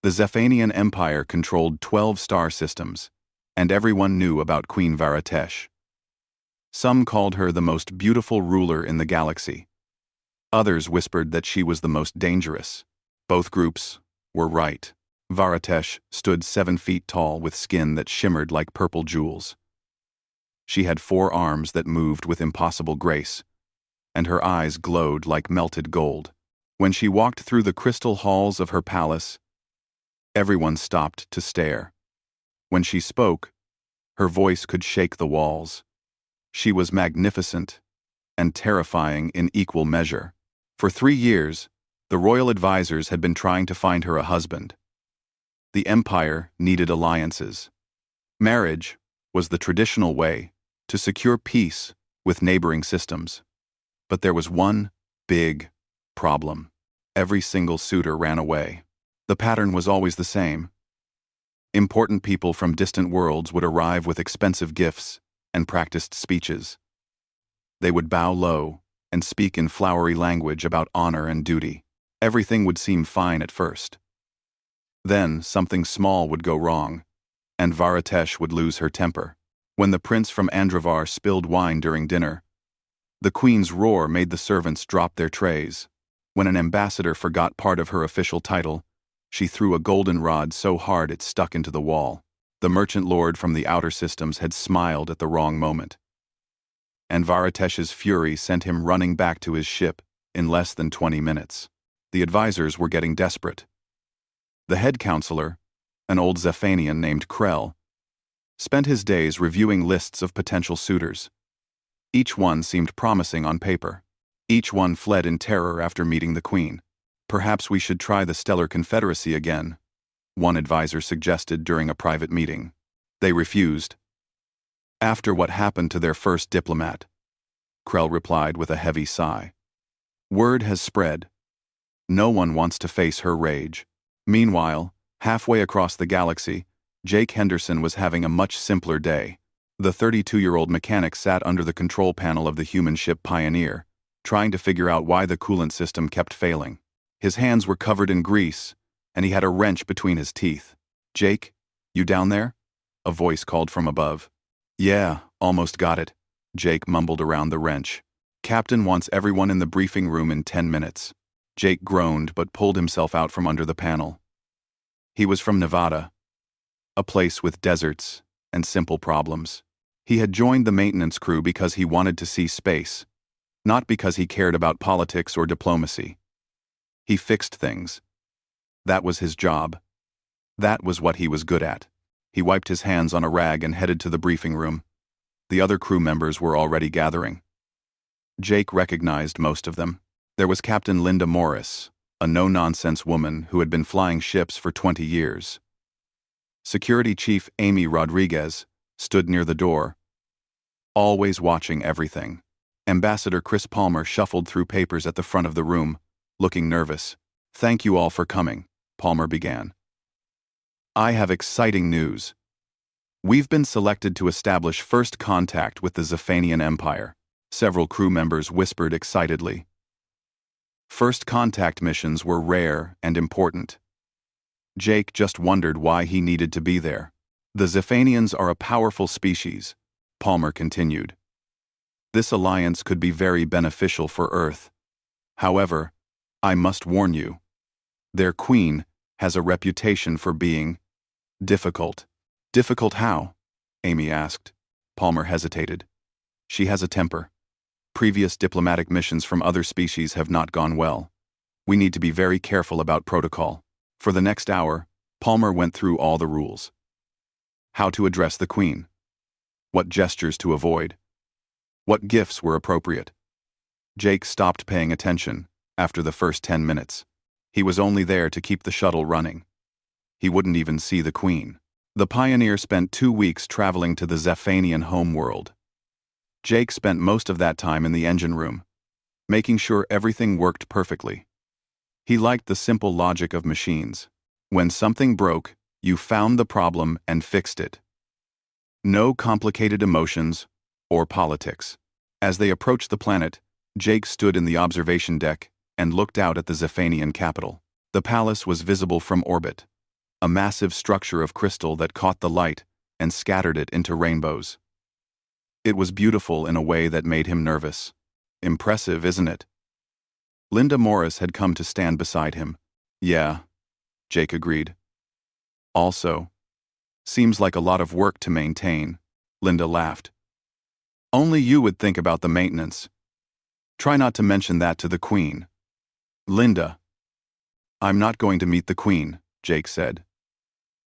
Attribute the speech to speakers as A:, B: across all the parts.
A: The Zephanian Empire controlled 12 star systems, and everyone knew about Queen Varatesh. Some called her the most beautiful ruler in the galaxy. Others whispered that she was the most dangerous. Both groups were right. Varatesh stood 7 feet tall with skin that shimmered like purple jewels. She had 4 arms that moved with impossible grace, and her eyes glowed like melted gold. When she walked through the crystal halls of her palace, everyone stopped to stare. When she spoke, her voice could shake the walls. She was magnificent and terrifying in equal measure. For 3 years, the royal advisors had been trying to find her a husband. The empire needed alliances. Marriage was the traditional way to secure peace with neighboring systems. But there was one big problem. Every single suitor ran away. The pattern was always the same. Important people from distant worlds would arrive with expensive gifts and practiced speeches. They would bow low and speak in flowery language about honor and duty. Everything would seem fine at first. Then something small would go wrong, and Varatesh would lose her temper. When the prince from Andravar spilled wine during dinner, the queen's roar made the servants drop their trays. When an ambassador forgot part of her official title, she threw a goldenrod so hard it stuck into the wall. The merchant lord from the outer systems had smiled at the wrong moment. And Varatesh's fury sent him running back to his ship in less than 20 minutes. The advisors were getting desperate. The head counselor, an old Zephanian named Krell, spent his days reviewing lists of potential suitors. Each one seemed promising on paper. Each one fled in terror after meeting the queen. "Perhaps we should try the Stellar Confederacy again," one advisor suggested during a private meeting. They refused. "After what happened to their first diplomat," Krell replied with a heavy sigh. "Word has spread. No one wants to face her rage." Meanwhile, halfway across the galaxy, Jake Henderson was having a much simpler day. The 32-year-old mechanic sat under the control panel of the human ship Pioneer, trying to figure out why the coolant system kept failing. His hands were covered in grease, and he had a wrench between his teeth. "Jake, you down there?" a voice called from above. "Yeah, almost got it," Jake mumbled around the wrench. "Captain wants everyone in the briefing room in 10 minutes. Jake groaned but pulled himself out from under the panel. He was from Nevada, a place with deserts and simple problems. He had joined the maintenance crew because he wanted to see space, not because he cared about politics or diplomacy. He fixed things. That was his job. That was what he was good at. He wiped his hands on a rag and headed to the briefing room. The other crew members were already gathering. Jake recognized most of them. There was Captain Linda Morris, a no-nonsense woman who had been flying ships for 20 years. Security Chief Amy Rodriguez stood near the door, always watching everything. Ambassador Chris Palmer shuffled through papers at the front of the room, looking nervous. "Thank you all for coming," Palmer began. "I have exciting news. We've been selected to establish first contact with the Zephanian Empire," several crew members whispered excitedly. First contact missions were rare and important. Jake just wondered why he needed to be there. "The Zephanians are a powerful species," Palmer continued. "This alliance could be very beneficial for Earth. However, I must warn you. Their queen has a reputation for being difficult." "Difficult how?" Amy asked. Palmer hesitated. "She has a temper. Previous diplomatic missions from other species have not gone well. We need to be very careful about protocol." For the next hour, Palmer went through all the rules. How to address the queen. What gestures to avoid. What gifts were appropriate. Jake stopped paying attention after the first 10 minutes. He was only there to keep the shuttle running. He wouldn't even see the queen. The Pioneer spent 2 weeks traveling to the Zephanian homeworld. Jake spent most of that time in the engine room, making sure everything worked perfectly. He liked the simple logic of machines. When something broke, you found the problem and fixed it. No complicated emotions or politics. As they approached the planet, Jake stood in the observation deck and looked out at the Zephanian capital. The palace was visible from orbit, a massive structure of crystal that caught the light and scattered it into rainbows. It was beautiful in a way that made him nervous. Impressive, isn't it? Linda Morris had come to stand beside him. Yeah, Jake agreed. Also, seems like a lot of work to maintain, Linda laughed. Only you would think about the maintenance. Try not to mention that to the Queen. Linda. I'm not going to meet the Queen, Jake said.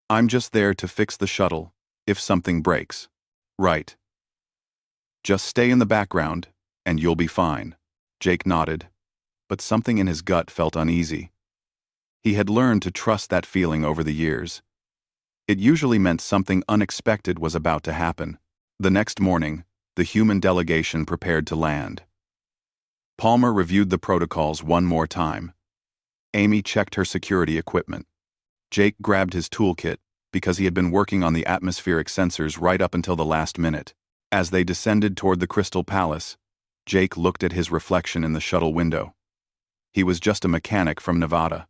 A: I'm just there to fix the shuttle, if something breaks. Right. Just stay in the background, and you'll be fine. Jake nodded, but something in his gut felt uneasy. He had learned to trust that feeling over the years. It usually meant something unexpected was about to happen. The next morning, the human delegation prepared to land. Palmer reviewed the protocols one more time. Amy checked her security equipment. Jake grabbed his toolkit because he had been working on the atmospheric sensors right up until the last minute. As they descended toward the Crystal Palace, Jake looked at his reflection in the shuttle window. He was just a mechanic from Nevada.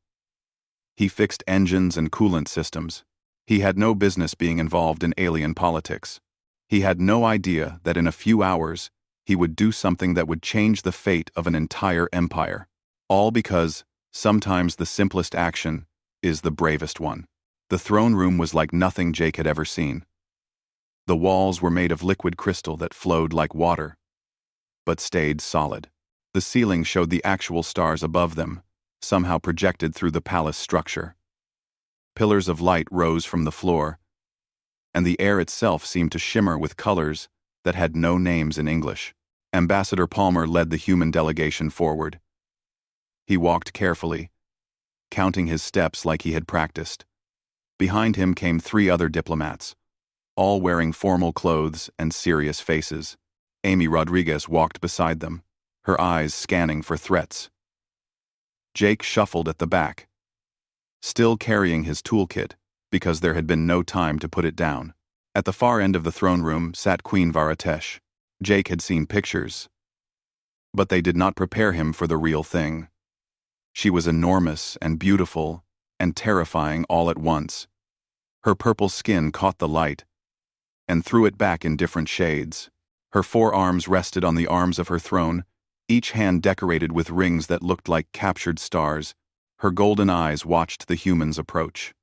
A: He fixed engines and coolant systems. He had no business being involved in alien politics. He had no idea that in a few hours, he would do something that would change the fate of an entire empire. All because, sometimes the simplest action is the bravest one. The throne room was like nothing Jake had ever seen. The walls were made of liquid crystal that flowed like water, but stayed solid. The ceiling showed the actual stars above them, somehow projected through the palace structure. Pillars of light rose from the floor, and the air itself seemed to shimmer with colors that had no names in English. Ambassador Palmer led the human delegation forward. He walked carefully, counting his steps like he had practiced. Behind him came 3 other diplomats, all wearing formal clothes and serious faces. Amy Rodriguez walked beside them, her eyes scanning for threats. Jake shuffled at the back, still carrying his toolkit because there had been no time to put it down. At the far end of the throne room sat Queen Varatesh. Jake had seen pictures, but they did not prepare him for the real thing. She was enormous and beautiful and terrifying all at once. Her purple skin caught the light and threw it back in different shades. Her 4 arms rested on the arms of her throne, each hand decorated with rings that looked like captured stars. Her golden eyes watched the humans approach,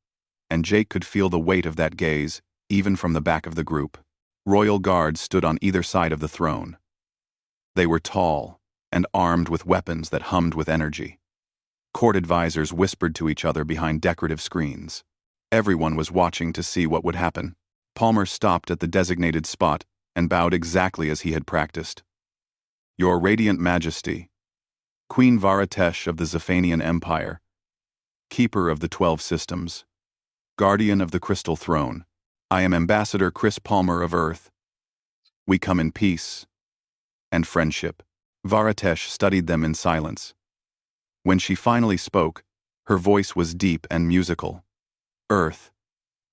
A: and Jake could feel the weight of that gaze, even from the back of the group. Royal guards stood on either side of the throne. They were tall and armed with weapons that hummed with energy. Court advisors whispered to each other behind decorative screens. Everyone was watching to see what would happen. Palmer stopped at the designated spot and bowed exactly as he had practiced. Your Radiant Majesty, Queen Varatesh of the Zephanian Empire, Keeper of the 12 Systems, Guardian of the Crystal Throne, I am Ambassador Chris Palmer of Earth. We come in peace and friendship. Varatesh studied them in silence. When she finally spoke, her voice was deep and musical. Earth,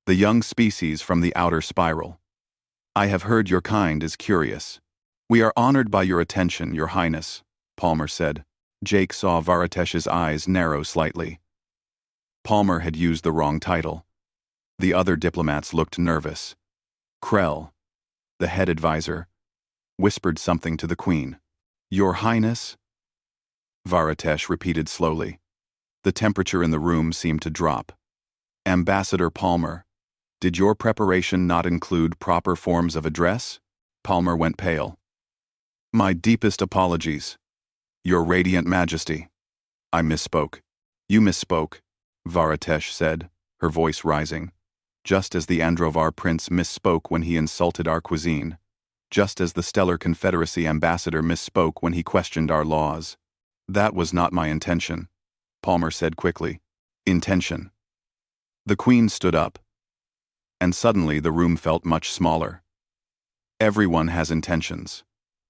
A: the young species from the outer spiral. I have heard your kind is curious. We are honored by your attention, Your Highness, Palmer said. Jake saw Varatesh's eyes narrow slightly. Palmer had used the wrong title. The other diplomats looked nervous. Krell, the head advisor, whispered something to the Queen. Your Highness? Varatesh repeated slowly. The temperature in the room seemed to drop. Ambassador Palmer, did your preparation not include proper forms of address? Palmer went pale. My deepest apologies. Your Radiant Majesty. I misspoke. You misspoke, Varatesh said, her voice rising. Just as the Androvar prince misspoke when he insulted our cuisine. Just as the Stellar Confederacy ambassador misspoke when he questioned our laws. That was not my intention, Palmer said quickly. Intention. The Queen stood up, and suddenly the room felt much smaller. Everyone has intentions,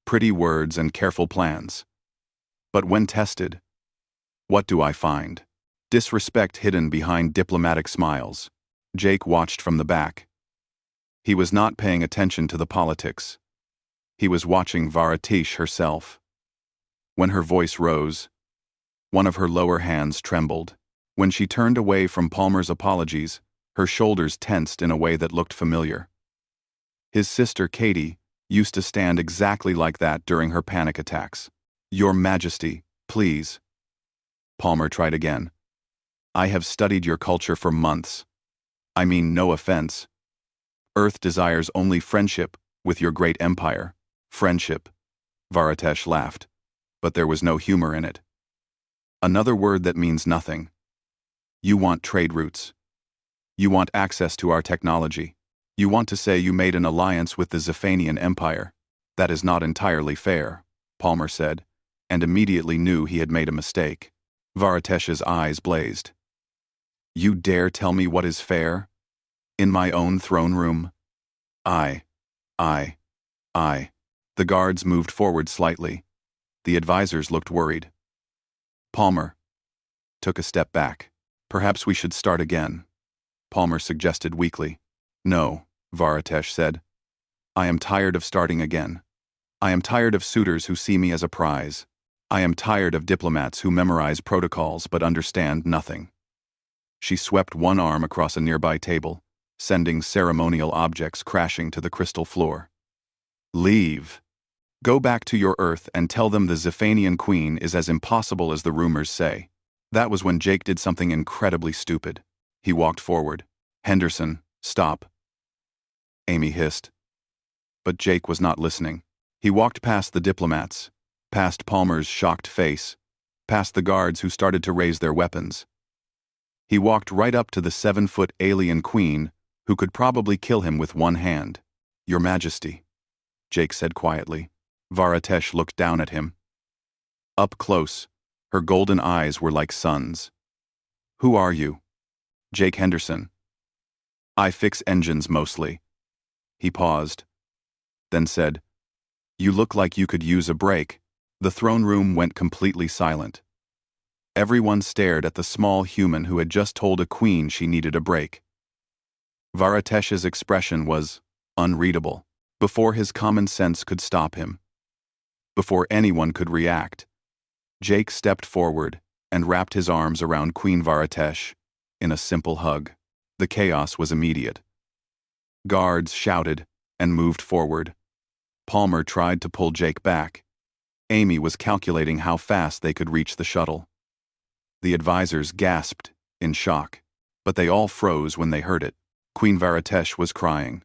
A: pretty words and careful plans. But when tested, what do I find? Disrespect hidden behind diplomatic smiles. Jake watched from the back. He was not paying attention to the politics. He was watching Varatesh herself. When her voice rose, one of her lower hands trembled. When she turned away from Palmer's apologies, Her shoulders tensed in a way that looked familiar. His sister, Katie, used to stand exactly like that during her panic attacks. "Your Majesty, please." Palmer tried again. "I have studied your culture for months. I mean, no offense. Earth desires only friendship with your great empire." "Friendship," Varatesh laughed, but there was no humor in it. "Another word that means nothing. You want trade routes. You want access to our technology. You want to say you made an alliance with the Zephanian Empire. That is not entirely fair," Palmer said, and immediately knew he had made a mistake. Varatesh's eyes blazed. "You dare tell me what is fair? In my own throne room?" I. The guards moved forward slightly. The advisors looked worried. Palmer took a step back. "Perhaps we should start again," Palmer suggested weakly. "No," Varatesh said. "I am tired of starting again. I am tired of suitors who see me as a prize. I am tired of diplomats who memorize protocols but understand nothing." She swept one arm across a nearby table, sending ceremonial objects crashing to the crystal floor. "Leave. Go back to your Earth and tell them the Zephanian Queen is as impossible as the rumors say." That was when Jake did something incredibly stupid. He walked forward. "Henderson, stop," Amy hissed. But Jake was not listening. He walked past the diplomats, past Palmer's shocked face, past the guards who started to raise their weapons. He walked right up to the 7-foot alien queen who could probably kill him with one hand. "Your Majesty," Jake said quietly. Varatesh looked down at him. Up close, her golden eyes were like suns. "Who are you?" "Jake Henderson. I fix engines mostly." He paused, then said, "You look like you could use a break." The throne room went completely silent. Everyone stared at the small human who had just told a queen she needed a break. Varatesh's expression was unreadable. Before his common sense could stop him, before anyone could react, Jake stepped forward and wrapped his arms around Queen Varatesh in a simple hug. The chaos was immediate. Guards shouted and moved forward. Palmer tried to pull Jake back. Amy was calculating how fast they could reach the shuttle. The advisors gasped in shock, but they all froze when they heard it. Queen Varatesh was crying.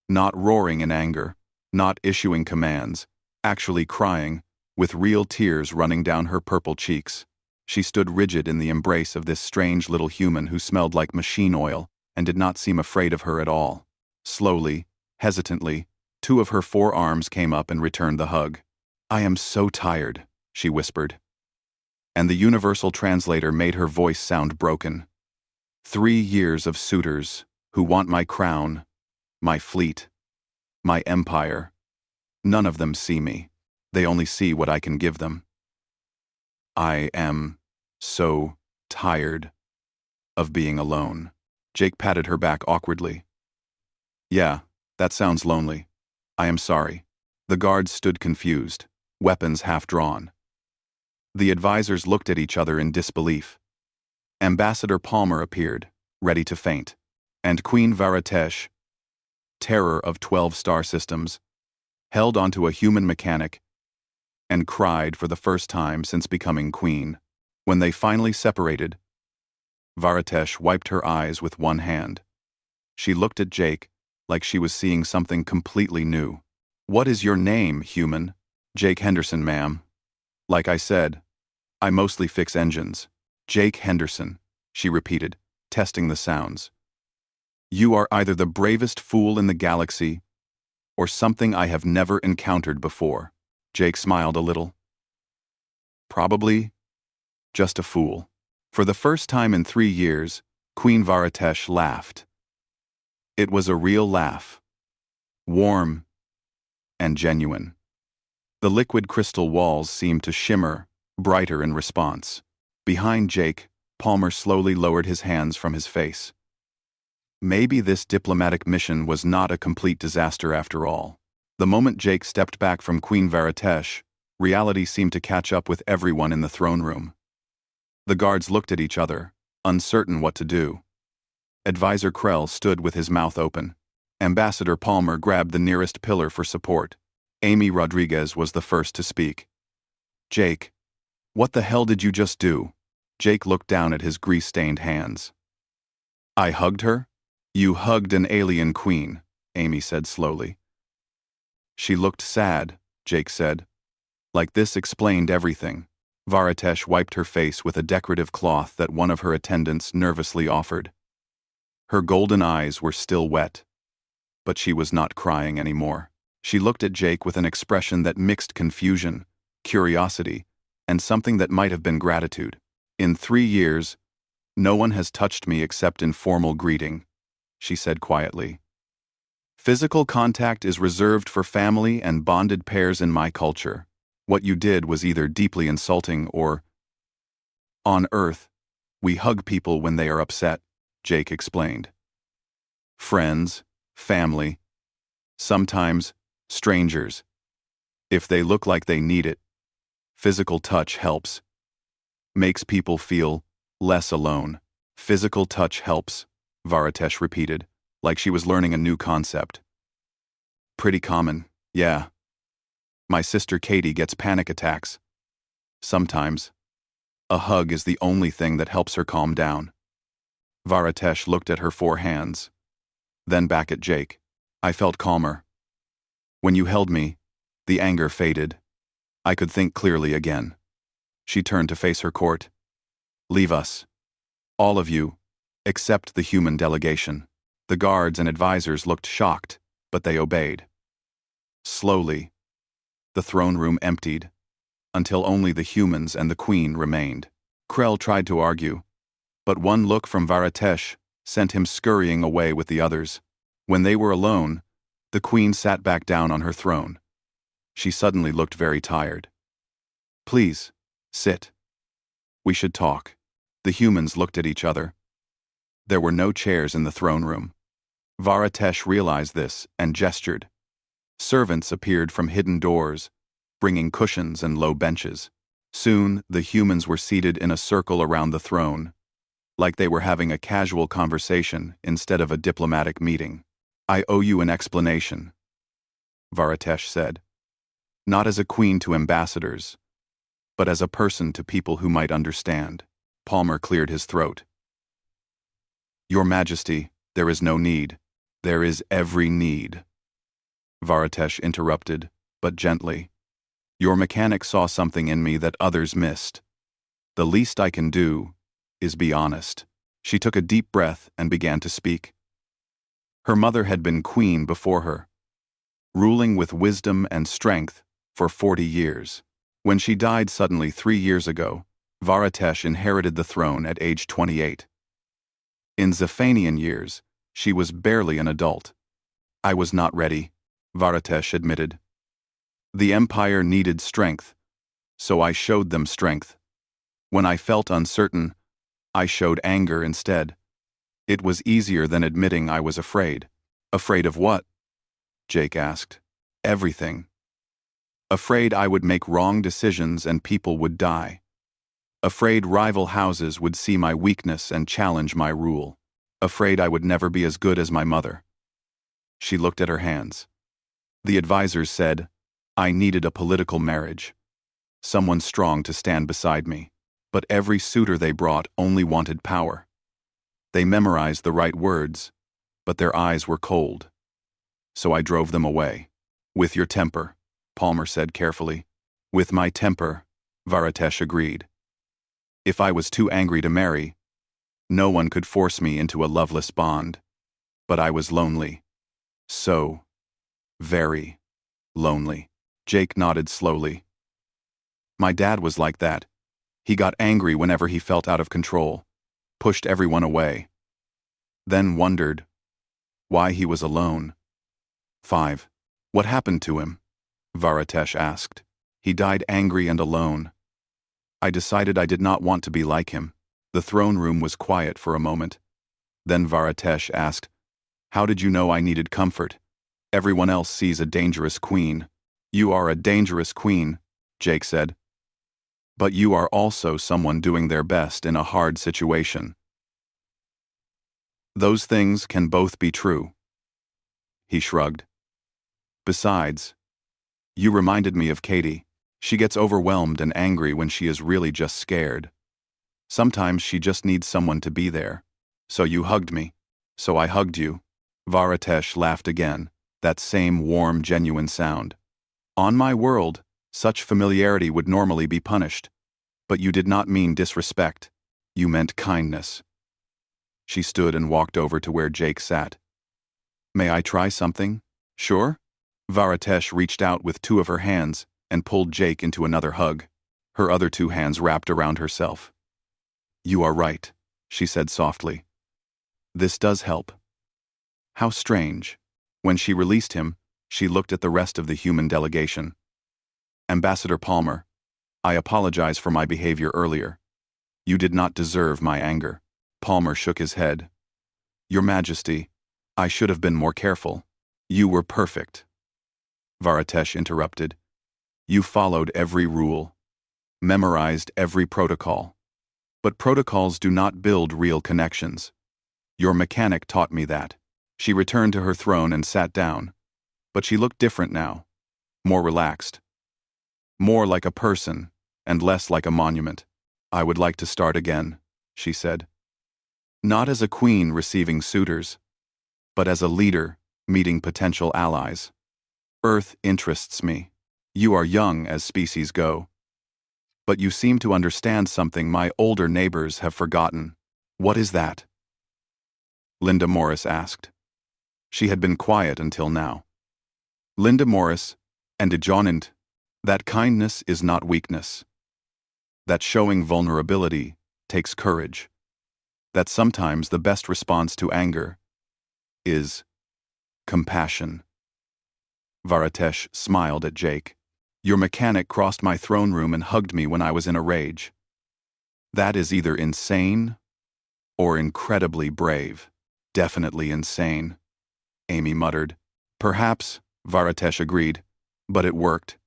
A: Not roaring in anger, not issuing commands, actually crying, with real tears running down her purple cheeks. She stood rigid in the embrace of this strange little human who smelled like machine oil and did not seem afraid of her at all. Slowly, hesitantly, 2 of her 4 arms came up and returned the hug. "I am so tired," she whispered. And the universal translator made her voice sound broken. 3 years of suitors who want my crown, my fleet, my empire. None of them see me. They only see what I can give them. I am so tired of being alone." Jake patted her back awkwardly. "Yeah, that sounds lonely. I am sorry." The guards stood confused, weapons half drawn. The advisors looked at each other in disbelief. Ambassador Palmer appeared, ready to faint, and Queen Varatesh, terror of 12 star systems, held onto a human mechanic and cried for the first time since becoming queen. When they finally separated, Varatesh wiped her eyes with one hand. She looked at Jake like she was seeing something completely new. "What is your name, human?" "Jake Henderson, ma'am. Like I said, I mostly fix engines." "Jake Henderson," she repeated, testing the sounds. "You are either the bravest fool in the galaxy or something I have never encountered before." Jake smiled a little. "Probably just a fool." For the first time in 3 years, Queen Varatesh laughed. It was a real laugh. Warm and genuine. The liquid crystal walls seemed to shimmer, brighter in response. Behind Jake, Palmer slowly lowered his hands from his face. Maybe this diplomatic mission was not a complete disaster after all. The moment Jake stepped back from Queen Varatesh, reality seemed to catch up with everyone in the throne room. The guards looked at each other, uncertain what to do. Advisor Krell stood with his mouth open. Ambassador Palmer grabbed the nearest pillar for support. Amy Rodriguez was the first to speak. Jake, what the hell did you just do? Jake looked down at his grease-stained hands. I hugged her? You hugged an alien queen, Amy said slowly. She looked sad, Jake said. Like this explained everything. Varatesh wiped her face with a decorative cloth that one of her attendants nervously offered. Her golden eyes were still wet. But she was not crying anymore. She looked at Jake with an expression that mixed confusion, curiosity, and something that might have been gratitude. In 3 years, no one has touched me except in formal greeting, she said quietly. Physical contact is reserved for family and bonded pairs in my culture. What you did was either deeply insulting or... On Earth, we hug people when they are upset, Jake explained. Friends, family, sometimes strangers. If they look like they need it, physical touch helps. Makes people feel less alone. Physical touch helps, Varatesh repeated, like she was learning a new concept. Pretty common, yeah. My sister Katie gets panic attacks. Sometimes. A hug is the only thing that helps her calm down. Varatesh looked at her 4 hands. Then back at Jake. I felt calmer. When you held me, the anger faded. I could think clearly again. She turned to face her court. Leave us. All of you, except the human delegation. The guards and advisors looked shocked, but they obeyed. Slowly, the throne room emptied, until only the humans and the queen remained. Krell tried to argue, but one look from Varatesh sent him scurrying away with the others. When they were alone, the queen sat back down on her throne. She suddenly looked very tired. Please, sit. We should talk. The humans looked at each other. There were no chairs in the throne room. Varatesh realized this and gestured. Servants appeared from hidden doors, bringing cushions and low benches. Soon, the humans were seated in a circle around the throne, like they were having a casual conversation instead of a diplomatic meeting. I owe you an explanation, Varatesh said. Not as a queen to ambassadors, but as a person to people who might understand. Palmer cleared his throat. Your Majesty, there is no need. There is every need. Varatesh interrupted, but gently. Your mechanic saw something in me that others missed. The least I can do is be honest. She took a deep breath and began to speak. Her mother had been queen before her, ruling with wisdom and strength for 40 years. When she died suddenly 3 years ago, Varatesh inherited the throne at age 28. In Zephanian years, she was barely an adult. I was not ready, Varatesh admitted. The empire needed strength, so I showed them strength. When I felt uncertain, I showed anger instead. It was easier than admitting I was afraid. Afraid of what? Jake asked. Everything. Afraid I would make wrong decisions and people would die. Afraid rival houses would see my weakness and challenge my rule. Afraid I would never be as good as my mother. She looked at her hands. The advisors said, I needed a political marriage. Someone strong to stand beside me. But every suitor they brought only wanted power. They memorized the right words, but their eyes were cold. So I drove them away. With your temper, Palmer said carefully. With my temper, Varatesh agreed. If I was too angry to marry, no one could force me into a loveless bond. But I was lonely. So very lonely. Jake nodded slowly. My dad was like that. He got angry whenever he felt out of control, pushed everyone away. Then wondered why he was alone. 5. What happened to him? Varatesh asked. He died angry and alone. I decided I did not want to be like him. The throne room was quiet for a moment. Then Varatesh asked, How did you know I needed comfort? Everyone else sees a dangerous queen. You are a dangerous queen, Jake said. But you are also someone doing their best in a hard situation. Those things can both be true. He shrugged. Besides, you reminded me of Katie. She gets overwhelmed and angry when she is really just scared. Sometimes she just needs someone to be there. So you hugged me. So I hugged you. Varatesh laughed again, that same warm, genuine sound. On my world, such familiarity would normally be punished. But you did not mean disrespect. You meant kindness. She stood and walked over to where Jake sat. May I try something? Sure? Varatesh reached out with two of her hands and pulled Jake into another hug, her other two hands wrapped around herself. You are right, she said softly. This does help. How strange. When she released him, she looked at the rest of the human delegation. Ambassador Palmer, I apologize for my behavior earlier. You did not deserve my anger. Palmer shook his head. Your Majesty, I should have been more careful. You were perfect. Varatesh interrupted. You followed every rule, memorized every protocol. But protocols do not build real connections. Your mechanic taught me that. She returned to her throne and sat down. But she looked different now, more relaxed. More like a person, and less like a monument. I would like to start again, she said. Not as a queen receiving suitors, but as a leader meeting potential allies. Earth interests me. You are young as species go. But you seem to understand something my older neighbors have forgotten. What is that? Linda Morris asked. She had been quiet until now. Linda Morris, and adjourned, that kindness is not weakness. That showing vulnerability takes courage. That sometimes the best response to anger is compassion. Varatesh smiled at Jake. Your mechanic crossed my throne room and hugged me when I was in a rage. That is either insane or incredibly brave. Definitely insane, Amy muttered. Perhaps, Varatesh agreed, but it worked.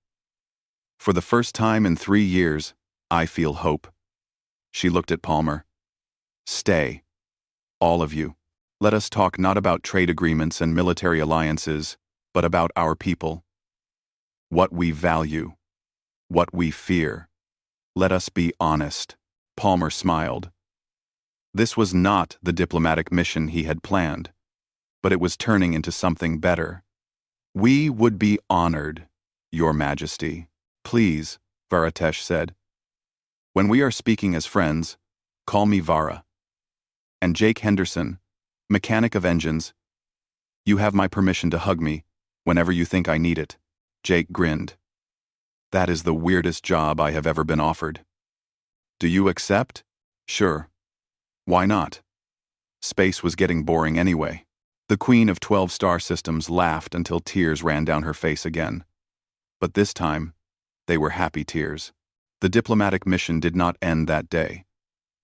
A: For the first time in 3 years, I feel hope. She looked at Palmer. Stay. All of you. Let us talk not about trade agreements and military alliances, but about our people. What we value. What we fear. Let us be honest. Palmer smiled. This was not the diplomatic mission he had planned, but it was turning into something better. We would be honored, Your Majesty. Please, Varatesh said. When we are speaking as friends, call me Vara. And Jake Henderson, mechanic of engines, you have my permission to hug me whenever you think I need it. Jake grinned. That is the weirdest job I have ever been offered. Do you accept? Sure. Why not? Space was getting boring anyway. The Queen of 12 Star Systems laughed until tears ran down her face again. But this time, they were happy tears. The diplomatic mission did not end that day.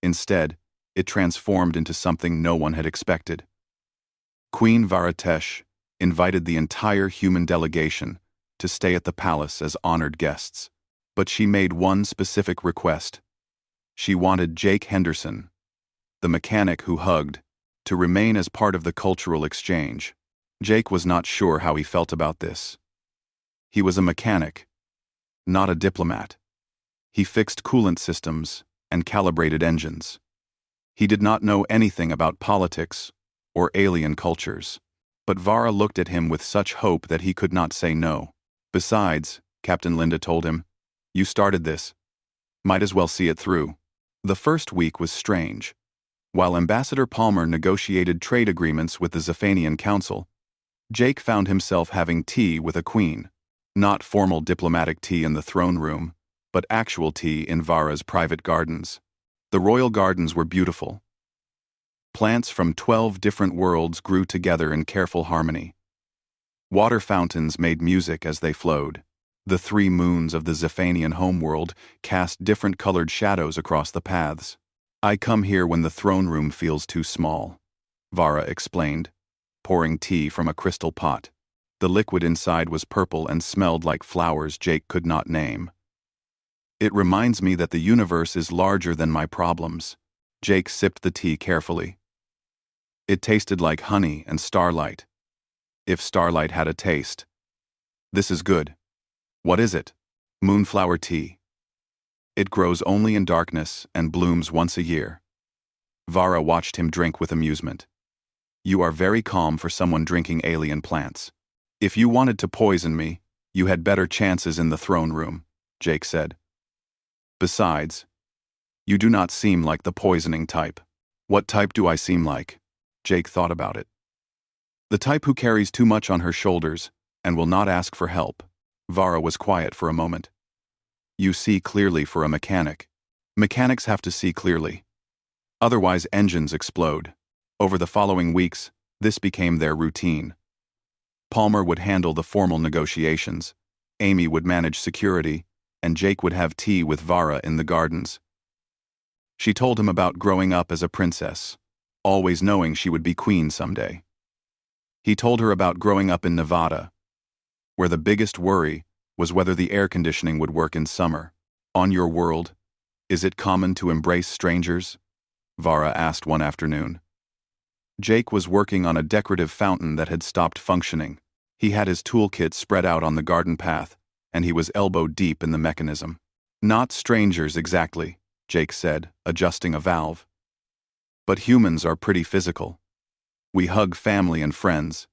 A: Instead, it transformed into something no one had expected. Queen Varatesh invited the entire human delegation to stay at the palace as honored guests, but she made one specific request. She wanted Jake Henderson, the mechanic who hugged, to remain as part of the cultural exchange. Jake was not sure how he felt about this. He was a mechanic, not a diplomat. He fixed coolant systems and calibrated engines. He did not know anything about politics or alien cultures, but Vara looked at him with such hope that he could not say no. Besides, Captain Linda told him, you started this. Might as well see it through. The first week was strange. While Ambassador Palmer negotiated trade agreements with the Zephanian Council, Jake found himself having tea with a queen. Not formal diplomatic tea in the throne room, but actual tea in Vara's private gardens. The royal gardens were beautiful. Plants from 12 different worlds grew together in careful harmony. Water fountains made music as they flowed. The 3 moons of the Zephanian homeworld cast different colored shadows across the paths. I come here when the throne room feels too small, Vara explained, pouring tea from a crystal pot. The liquid inside was purple and smelled like flowers Jake could not name. It reminds me that the universe is larger than my problems. Jake sipped the tea carefully. It tasted like honey and starlight. If starlight had a taste. This is good. What is it? Moonflower tea. It grows only in darkness and blooms once a year. Vara watched him drink with amusement. You are very calm for someone drinking alien plants. If you wanted to poison me, you had better chances in the throne room, Jake said. Besides, you do not seem like the poisoning type. What type do I seem like? Jake thought about it. The type who carries too much on her shoulders and will not ask for help. Vara was quiet for a moment. You see clearly for a mechanic. Mechanics have to see clearly. Otherwise engines explode. Over the following weeks, this became their routine. Palmer would handle the formal negotiations, Amy would manage security, and Jake would have tea with Vara in the gardens. She told him about growing up as a princess, always knowing she would be queen someday. He told her about growing up in Nevada, where the biggest worry was whether the air conditioning would work in summer. On your world, is it common to embrace strangers? Vara asked one afternoon. Jake was working on a decorative fountain that had stopped functioning. He had his toolkit spread out on the garden path, and he was elbow deep in the mechanism. Not strangers exactly, Jake said, adjusting a valve. But humans are pretty physical. We hug family and friends.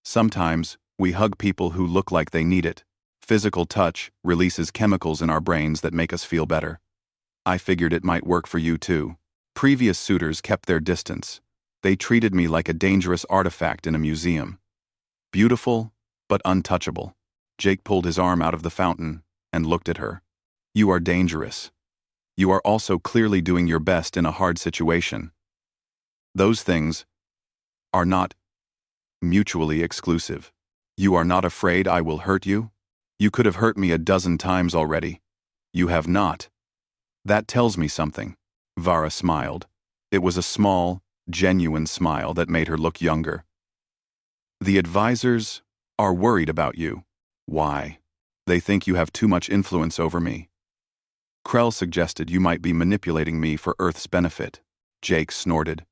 A: Sometimes, we hug people who look like they need it. Physical touch releases chemicals in our brains that make us feel better. I figured it might work for you too. Previous suitors kept their distance. They treated me like a dangerous artifact in a museum. Beautiful, but untouchable. Jake pulled his arm out of the fountain and looked at her. You are dangerous. You are also clearly doing your best in a hard situation. Those things are not mutually exclusive. You are not afraid I will hurt you? You could have hurt me a dozen times already. You have not. That tells me something. Vara smiled. It was a small, genuine smile that made her look younger. The advisors are worried about you. Why? They think you have too much influence over me. Krell suggested you might be manipulating me for Earth's benefit. Jake snorted.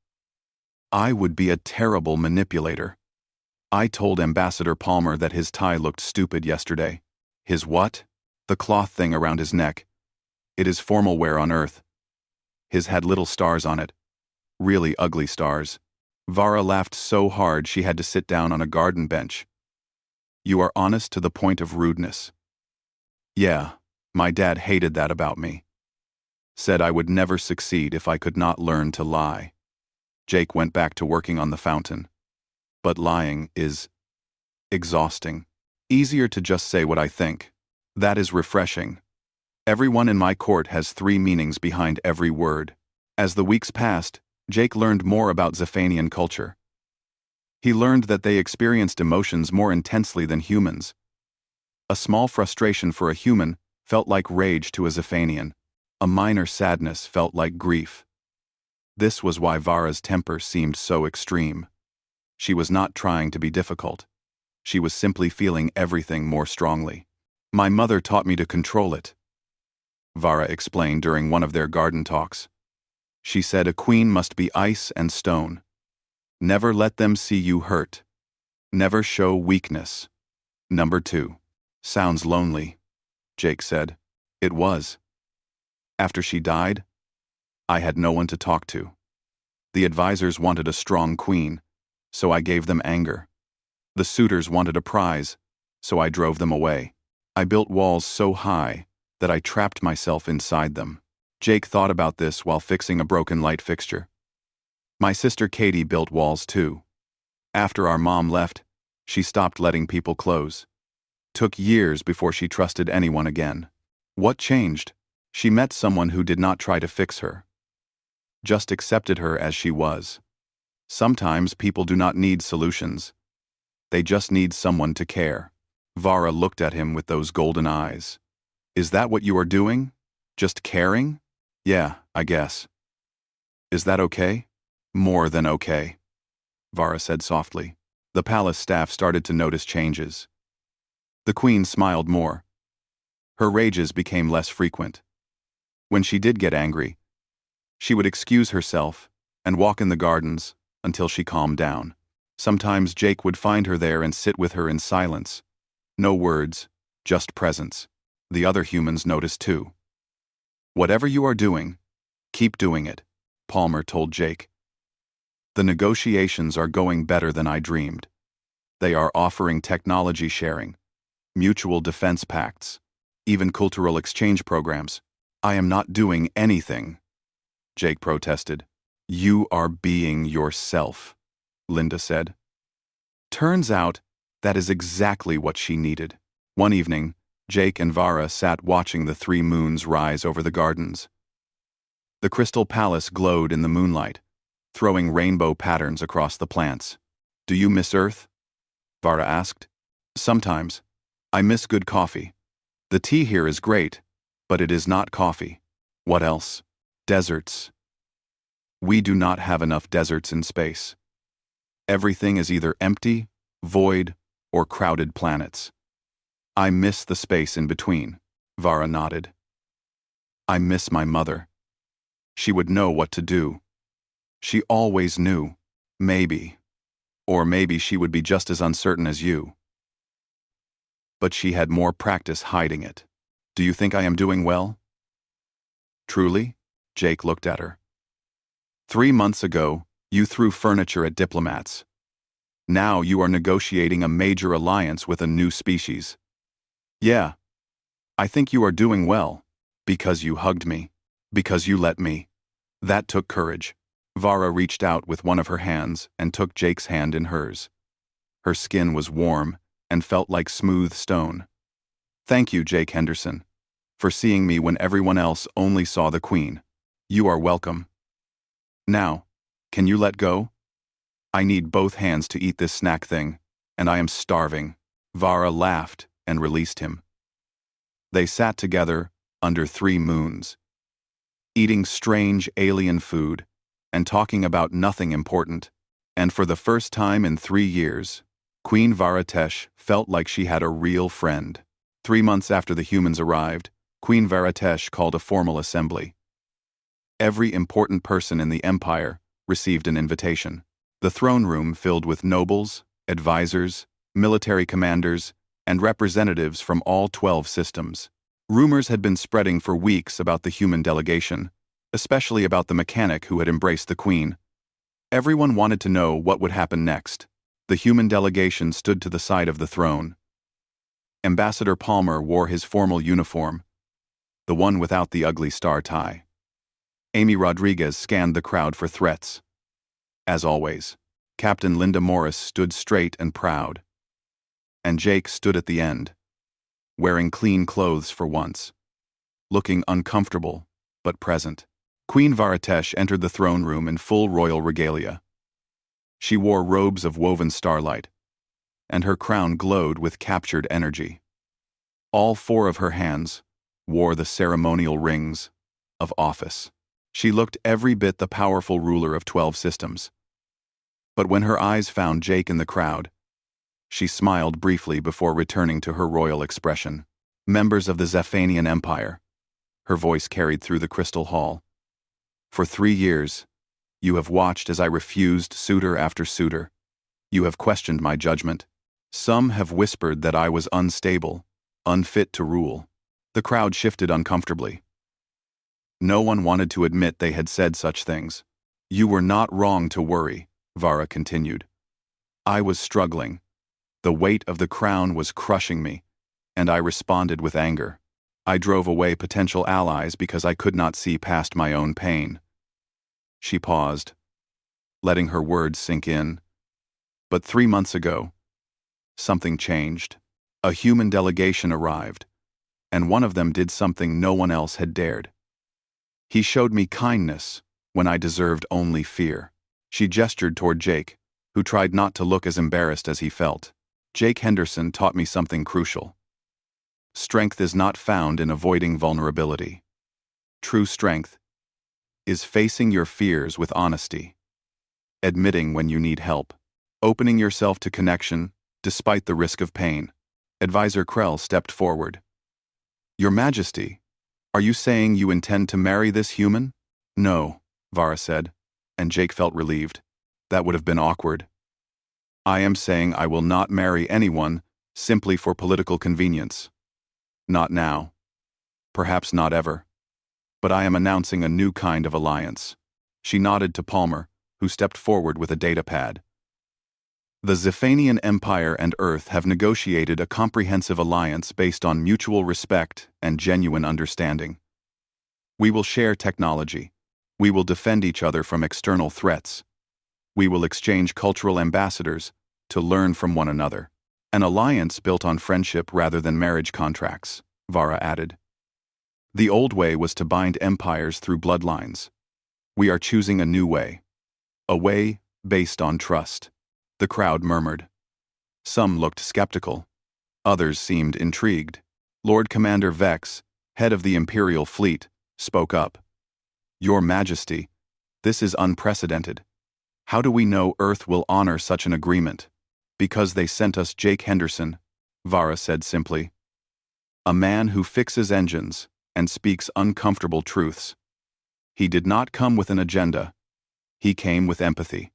A: I would be a terrible manipulator. I told Ambassador Palmer that his tie looked stupid yesterday. His what? The cloth thing around his neck. It is formal wear on Earth. His had little stars on it. Really ugly stars. Vara laughed so hard she had to sit down on a garden bench. You are honest to the point of rudeness. Yeah, my dad hated that about me. Said I would never succeed if I could not learn to lie. Jake went back to working on the fountain. But lying is exhausting. Easier to just say what I think. That is refreshing. Everyone in my court has 3 meanings behind every word. As the weeks passed, Jake learned more about Zephanian culture. He learned that they experienced emotions more intensely than humans. A small frustration for a human felt like rage to a Zephanian. A minor sadness felt like grief. This was why Vara's temper seemed so extreme. She was not trying to be difficult. She was simply feeling everything more strongly. My mother taught me to control it, Vara explained during one of their garden talks. She said a queen must be ice and stone. Never let them see you hurt. Never show weakness. Number 2. Sounds lonely, Jake said. It was. After she died, I had no one to talk to. The advisors wanted a strong queen, so I gave them anger. The suitors wanted a prize, so I drove them away. I built walls so high that I trapped myself inside them. Jake thought about this while fixing a broken light fixture. My sister Katie built walls too. After our mom left, she stopped letting people close. Took years before she trusted anyone again. What changed? She met someone who did not try to fix her. Just accepted her as she was. Sometimes people do not need solutions. They just need someone to care. Vara looked at him with those golden eyes. Is that what you are doing? Just caring? Yeah, I guess. Is that okay? More than okay, Vara said softly. The palace staff started to notice changes. The queen smiled more. Her rages became less frequent. When she did get angry, she would excuse herself and walk in the gardens, until she calmed down. Sometimes Jake would find her there and sit with her in silence. No words, just presence. The other humans noticed too. "Whatever you are doing, keep doing it," Palmer told Jake. "The negotiations are going better than I dreamed. They are offering technology sharing, mutual defense pacts, even cultural exchange programs." "I am not doing anything," Jake protested. "You are being yourself," Linda said. Turns out, that is exactly what she needed. One evening, Jake and Vara sat watching the 3 moons rise over the gardens. The crystal palace glowed in the moonlight, throwing rainbow patterns across the plants. "Do you miss Earth?" Vara asked. "Sometimes. I miss good coffee. The tea here is great, but it is not coffee." "What else?" "Deserts. We do not have enough deserts in space. Everything is either empty, void, or crowded planets. I miss the space in between." Vara nodded. "I miss my mother. She would know what to do. She always knew. Maybe. Or maybe she would be just as uncertain as you. But she had more practice hiding it. Do you think I am doing well?" "Truly?" Jake looked at her. 3 months ago, you threw furniture at diplomats. Now you are negotiating a major alliance with a new species. Yeah. I think you are doing well. Because you hugged me. Because you let me. That took courage." Vara reached out with one of her hands and took Jake's hand in hers. Her skin was warm and felt like smooth stone. "Thank you, Jake Henderson, for seeing me when everyone else only saw the Queen. You are welcome. Now, can you let go? I need both hands to eat this snack thing, and I am starving." Vara laughed and released him. They sat together under 3 moons, eating strange alien food and talking about nothing important. And for the first time in 3 years, Queen Varatesh felt like she had a real friend. 3 months after the humans arrived, Queen Varatesh called a formal assembly. Every important person in the empire received an invitation. The throne room filled with nobles, advisors, military commanders, and representatives from all 12 systems. Rumors had been spreading for weeks about the human delegation, especially about the mechanic who had embraced the Queen. Everyone wanted to know what would happen next. The human delegation stood to the side of the throne. Ambassador Palmer wore his formal uniform, the one without the ugly star tie. Amy Rodriguez scanned the crowd for threats. As always, Captain Linda Morris stood straight and proud. And Jake stood at the end, wearing clean clothes for once, looking uncomfortable but present. Queen Varatesh entered the throne room in full royal regalia. She wore robes of woven starlight, and her crown glowed with captured energy. All 4 of her hands wore the ceremonial rings of office. She looked every bit the powerful ruler of 12 systems. But when her eyes found Jake in the crowd, she smiled briefly before returning to her royal expression. "Members of the Zephanian Empire," her voice carried through the crystal hall. "For 3 years, you have watched as I refused suitor after suitor. You have questioned my judgment. Some have whispered that I was unstable, unfit to rule." The crowd shifted uncomfortably. No one wanted to admit they had said such things. "You were not wrong to worry," Vara continued. "I was struggling. The weight of the crown was crushing me, and I responded with anger. I drove away potential allies because I could not see past my own pain." She paused, letting her words sink in. But 3 months ago, something changed. A human delegation arrived, and one of them did something no one else had dared. He showed me kindness when I deserved only fear. She gestured toward Jake, who tried not to look as embarrassed as he felt. "Jake Henderson taught me something crucial. Strength is not found in avoiding vulnerability. True strength is facing your fears with honesty, admitting when you need help, opening yourself to connection despite the risk of pain." Advisor Krell stepped forward. "Your Majesty, are you saying you intend to marry this human?" "No," Vara said, and Jake felt relieved. That would have been awkward. I am saying I will not marry anyone simply for political convenience. Not now. Perhaps not ever. But I am announcing a new kind of alliance. She nodded to Palmer, who stepped forward with a datapad. The Zephanian Empire and Earth have negotiated a comprehensive alliance based on mutual respect and genuine understanding. We will share technology. We will defend each other from external threats. We will exchange cultural ambassadors to learn from one another. An alliance built on friendship rather than marriage contracts, Vara added. The old way was to bind empires through bloodlines. We are choosing a new way. A way based on trust. The crowd murmured. Some looked skeptical. Others seemed intrigued. Lord Commander Vex, head of the Imperial Fleet, spoke up. Your Majesty, this is unprecedented. How do we know Earth will honor such an agreement? Because they sent us Jake Henderson, Vara said simply. A man who fixes engines and speaks uncomfortable truths. He did not come with an agenda. He came with empathy.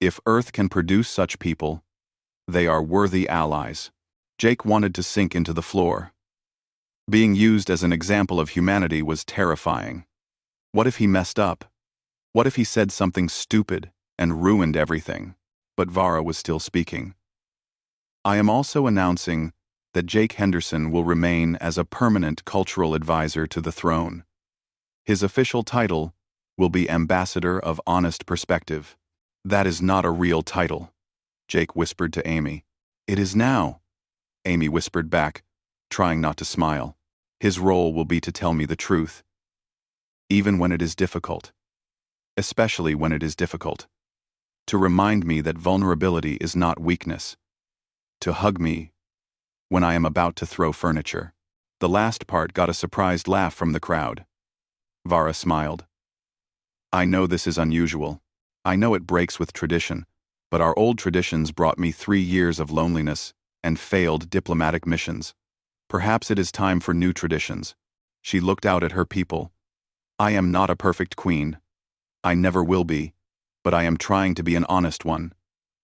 A: If Earth can produce such people, they are worthy allies. Jake wanted to sink into the floor. Being used as an example of humanity was terrifying. What if he messed up? What if he said something stupid and ruined everything? But Vara was still speaking. I am also announcing that Jake Henderson will remain as a permanent cultural advisor to the throne. His official title will be Ambassador of Honest Perspective. That is not a real title, Jake whispered to Amy. It is now, Amy whispered back, trying not to smile. His role will be to tell me the truth. Even when it is difficult. Especially when it is difficult. To remind me that vulnerability is not weakness. To hug me when I am about to throw furniture. The last part got a surprised laugh from the crowd. Vara smiled. I know this is unusual. I know it breaks with tradition, but our old traditions brought me 3 years of loneliness and failed diplomatic missions. Perhaps it is time for new traditions. She looked out at her people. I am not a perfect queen. I never will be, but I am trying to be an honest one.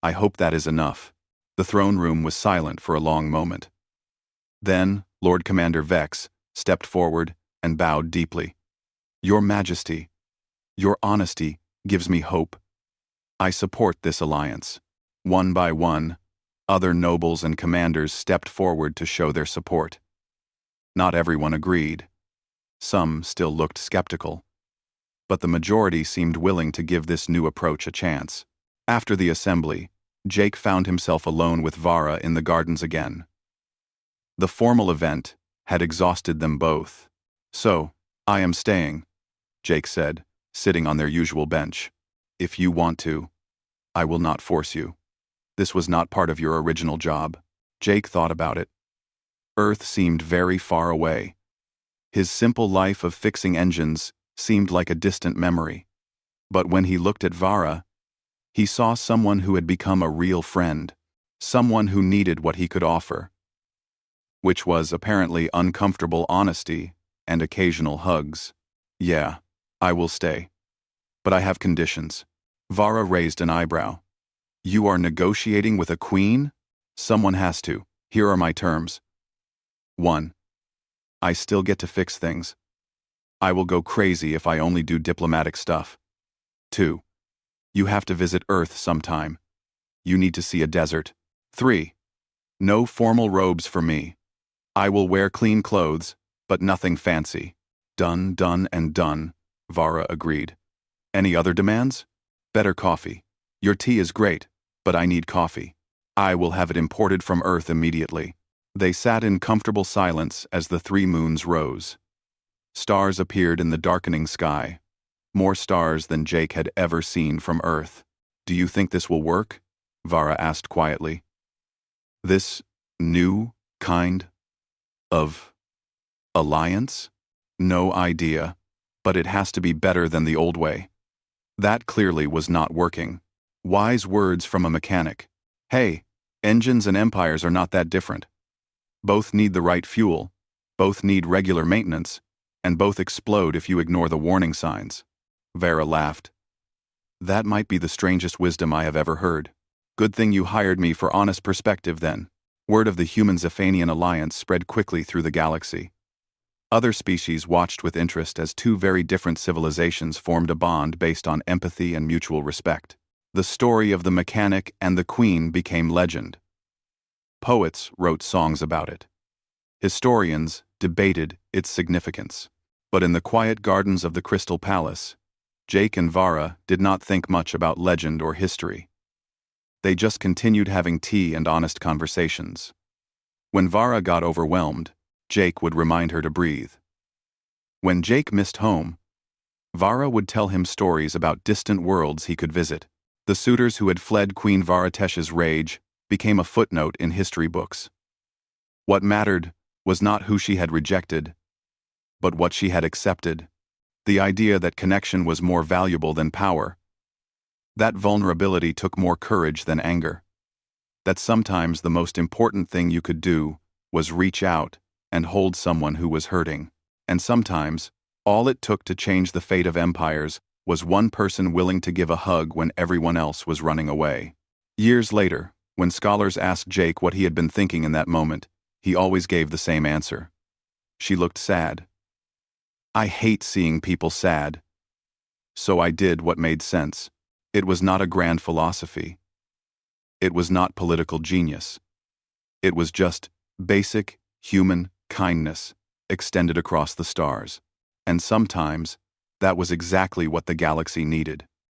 A: I hope that is enough. The throne room was silent for a long moment. Then, Lord Commander Vex stepped forward and bowed deeply. Your Majesty, your honesty gives me hope. I support this alliance. One by one, other nobles and commanders stepped forward to show their support. Not everyone agreed. Some still looked skeptical. But the majority seemed willing to give this new approach a chance. After the assembly, Jake found himself alone with Vara in the gardens again. The formal event had exhausted them both. So, I am staying, Jake said, sitting on their usual bench. If you want to, I will not force you. This was not part of your original job. Jake thought about it. Earth seemed very far away. His simple life of fixing engines seemed like a distant memory. But when he looked at Vara, he saw someone who had become a real friend, someone who needed what he could offer, which was apparently uncomfortable honesty and occasional hugs. Yeah, I will stay. But I have conditions. Vara raised an eyebrow. You are negotiating with a queen? Someone has to. Here are my terms. 1. I still get to fix things. I will go crazy if I only do diplomatic stuff. 2. You have to visit Earth sometime. You need to see a desert. 3. No formal robes for me. I will wear clean clothes, but nothing fancy. Done, done, and done, Vara agreed. Any other demands? Better coffee. Your tea is great, but I need coffee. I will have it imported from Earth immediately. They sat in comfortable silence as the 3 moons rose. Stars appeared in the darkening sky. More stars than Jake had ever seen from Earth. Do you think this will work? Vara asked quietly. This new kind of alliance? No idea, but it has to be better than the old way. That clearly was not working. Wise words from a mechanic. Hey, engines and empires are not that different. Both need the right fuel, both need regular maintenance, and both explode if you ignore the warning signs. Vara laughed. That might be the strangest wisdom I have ever heard. Good thing you hired me for honest perspective then. Word of the human-Zephanian alliance spread quickly through the galaxy. Other species watched with interest as two very different civilizations formed a bond based on empathy and mutual respect. The story of the mechanic and the queen became legend. Poets wrote songs about it. Historians debated its significance. But in the quiet gardens of the Crystal Palace, Jake and Vara did not think much about legend or history. They just continued having tea and honest conversations. When Vara got overwhelmed, Jake would remind her to breathe. When Jake missed home, Vara would tell him stories about distant worlds he could visit. The suitors who had fled Queen Varatesh's rage became a footnote in history books. What mattered was not who she had rejected, but what she had accepted. The idea that connection was more valuable than power. That vulnerability took more courage than anger. That sometimes the most important thing you could do was reach out and hold someone who was hurting. And sometimes, all it took to change the fate of empires was one person willing to give a hug when everyone else was running away. Years later, when scholars asked Jake what he had been thinking in that moment, he always gave the same answer. She looked sad. I hate seeing people sad. So I did what made sense. It was not a grand philosophy. It was not political genius. It was just basic, human kindness extended across the stars. And sometimes, that was exactly what the galaxy needed.